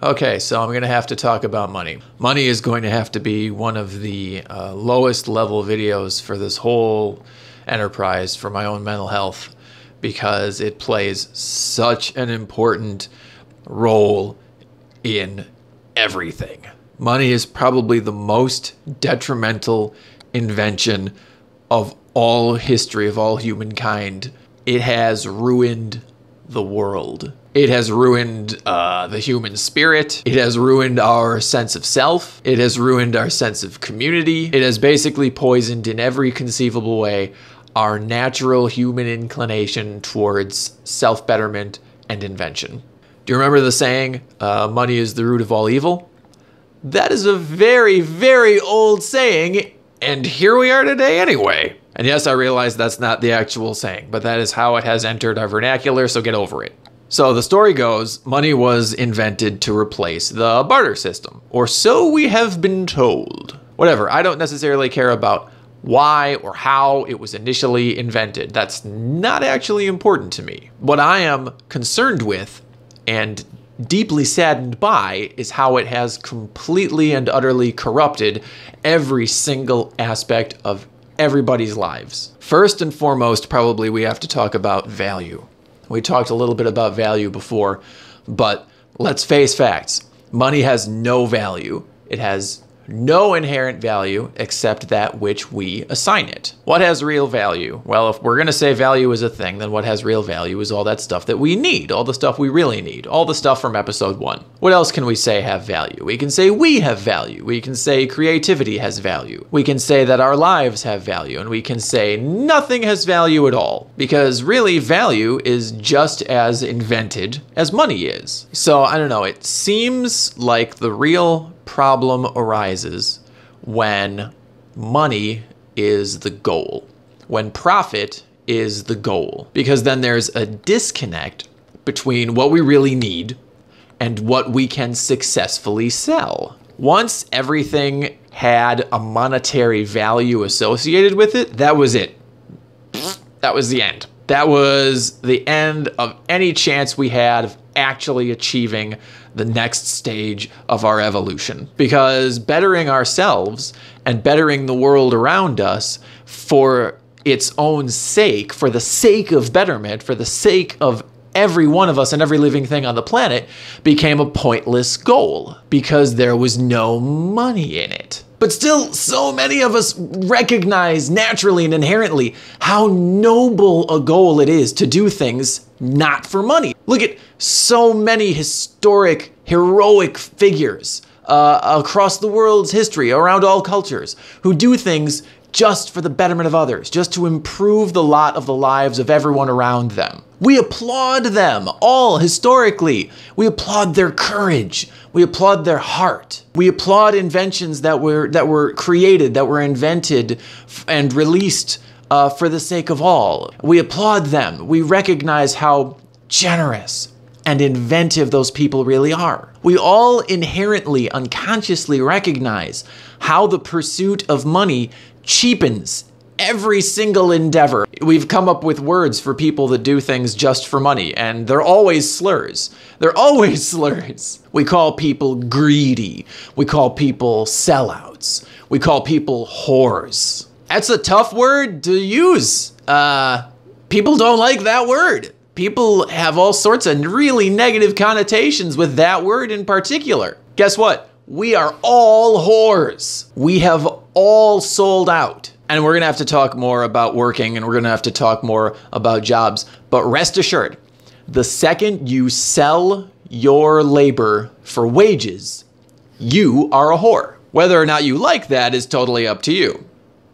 Okay, so I'm going to have to talk about money. Money is going to have to be one of the lowest level videos for this whole enterprise for my own mental health because it plays such an important role in everything. Money is probably the most detrimental invention of all history, of all humankind. It has ruined the world. It has ruined the human spirit. It has ruined our sense of self. It has ruined our sense of community. It has basically poisoned in every conceivable way our natural human inclination towards self-betterment and invention. Do you remember the saying, money is the root of all evil? That is a very, very old saying, and here we are today anyway. And yes, I realize that's not the actual saying, but that is how it has entered our vernacular, so get over it. So the story goes, money was invented to replace the barter system, or so we have been told. Whatever, I don't necessarily care about why or how it was initially invented. That's not actually important to me. What I am concerned with and deeply saddened by is how it has completely and utterly corrupted every single aspect of everybody's lives. First and foremost, probably we have to talk about value. We talked a little bit about value before, but let's face facts. Money has no value. It has no inherent value except that which we assign it. What has real value? Well, if we're going to say value is a thing, then what has real value is all that stuff that we need, all the stuff we really need, all the stuff from episode 1. What else can we say have value? We can say we have value. We can say creativity has value. We can say that our lives have value, and we can say nothing has value at all, because really value is just as invented as money is. So I don't know, it seems like the real problem arises when money is the goal, when profit is the goal, because then there's a disconnect between what we really need and what we can successfully sell. Once everything had a monetary value associated with it, that was it. That was the end. That was the end of any chance we had of actually achieving the next stage of our evolution. Because bettering ourselves and bettering the world around us for its own sake, for the sake of betterment, for the sake of every one of us and every living thing on the planet, became a pointless goal because there was no money in it. But still, so many of us recognize naturally and inherently how noble a goal it is to do things not for money. Look at so many historic, heroic figures across the world's history, around all cultures, who do things just for the betterment of others, just to improve the lot of the lives of everyone around them. We applaud them all historically. We applaud their courage. We applaud their heart. We applaud inventions that were created, that were invented and released for the sake of all. We applaud them. We recognize how generous and inventive those people really are. We all inherently, unconsciously recognize how the pursuit of money cheapens every single endeavor. We've come up with words for people that do things just for money, and they're always slurs. They're always slurs. We call people greedy. We call people sellouts. We call people whores. That's a tough word to use. People don't like that word. People have all sorts of really negative connotations with that word in particular. Guess what? We are all whores. We have all sold out. And we're gonna have to talk more about working, and we're gonna have to talk more about jobs. But rest assured, the second you sell your labor for wages, you are a whore. Whether or not you like that is totally up to you.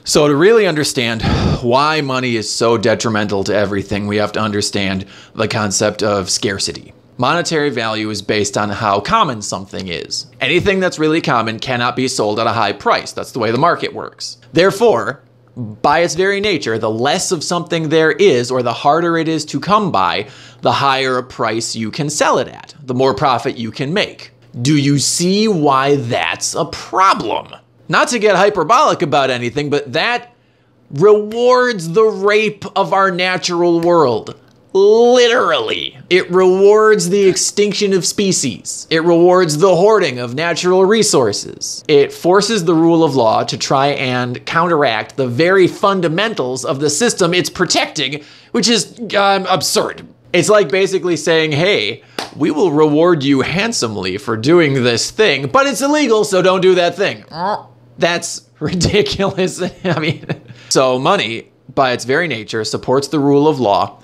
So to really understand why money is so detrimental to everything, we have to understand the concept of scarcity. Monetary value is based on how common something is. Anything that's really common cannot be sold at a high price. That's the way the market works. Therefore, by its very nature, the less of something there is, or the harder it is to come by, the higher a price you can sell it at, the more profit you can make. Do you see why that's a problem? Not to get hyperbolic about anything, but that rewards the rape of our natural world. Literally. It rewards the extinction of species. It rewards the hoarding of natural resources. It forces the rule of law to try and counteract the very fundamentals of the system it's protecting, which is absurd. It's like basically saying, hey, we will reward you handsomely for doing this thing, but it's illegal, so don't do that thing. That's ridiculous. I mean, so money, by its very nature, supports the rule of law,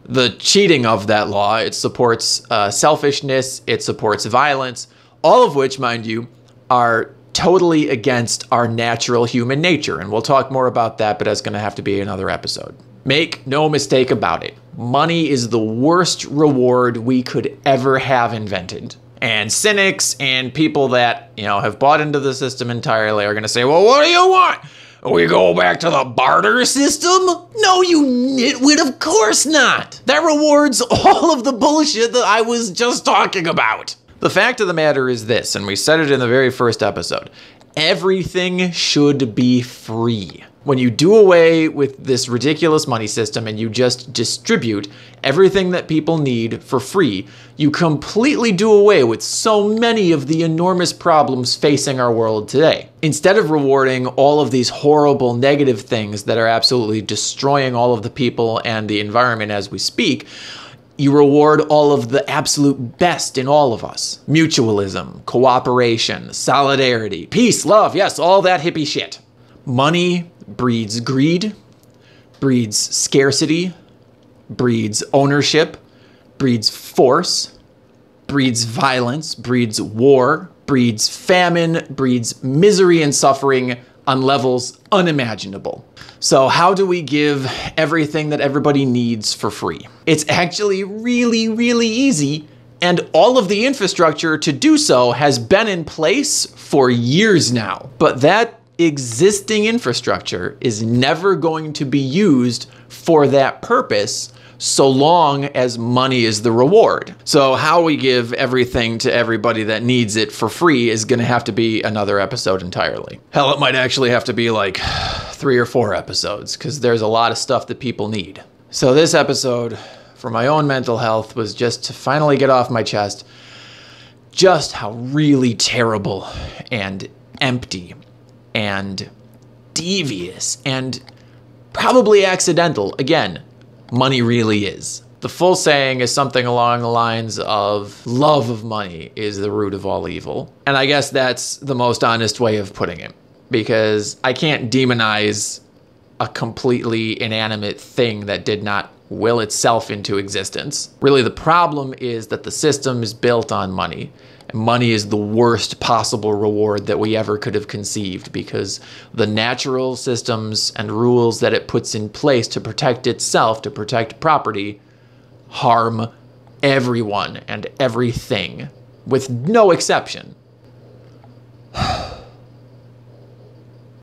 the cheating of that law. It supports selfishness. It supports violence, all of which, mind you, are totally against our natural human nature. And we'll talk more about that, but that's going to have to be another episode. Make no mistake about it. Money is the worst reward we could ever have invented. And cynics and people that, have bought into the system entirely are going to say, well, what do you want? We go back to the barter system? No, you nitwit, of course not. That rewards all of the bullshit that I was just talking about. The fact of the matter is this, and we said it in the very first episode, everything should be free. When you do away with this ridiculous money system and you just distribute everything that people need for free, you completely do away with so many of the enormous problems facing our world today. Instead of rewarding all of these horrible negative things that are absolutely destroying all of the people and the environment as we speak, you reward all of the absolute best in all of us. Mutualism, cooperation, solidarity, peace, love, yes, all that hippie shit. Money breeds greed, breeds scarcity, breeds ownership, breeds force, breeds violence, breeds war, breeds famine, breeds misery and suffering on levels unimaginable. So how do we give everything that everybody needs for free? It's actually really, really easy, and all of the infrastructure to do so has been in place for years now. But that existing infrastructure is never going to be used for that purpose so long as money is the reward. So how we give everything to everybody that needs it for free is going to have to be another episode entirely. Hell, it might actually have to be like 3 or 4 episodes because there's a lot of stuff that people need. So this episode, for my own mental health, was just to finally get off my chest just how really terrible and empty and devious and probably accidental, again, money really is. The full saying is something along the lines of love of money is the root of all evil. And I guess that's the most honest way of putting it, because I can't demonize a completely inanimate thing that did not will itself into existence. Really, the problem is that the system is built on money. And money is the worst possible reward that we ever could have conceived, because the natural systems and rules that it puts in place to protect itself, to protect property, harm everyone and everything, with no exception.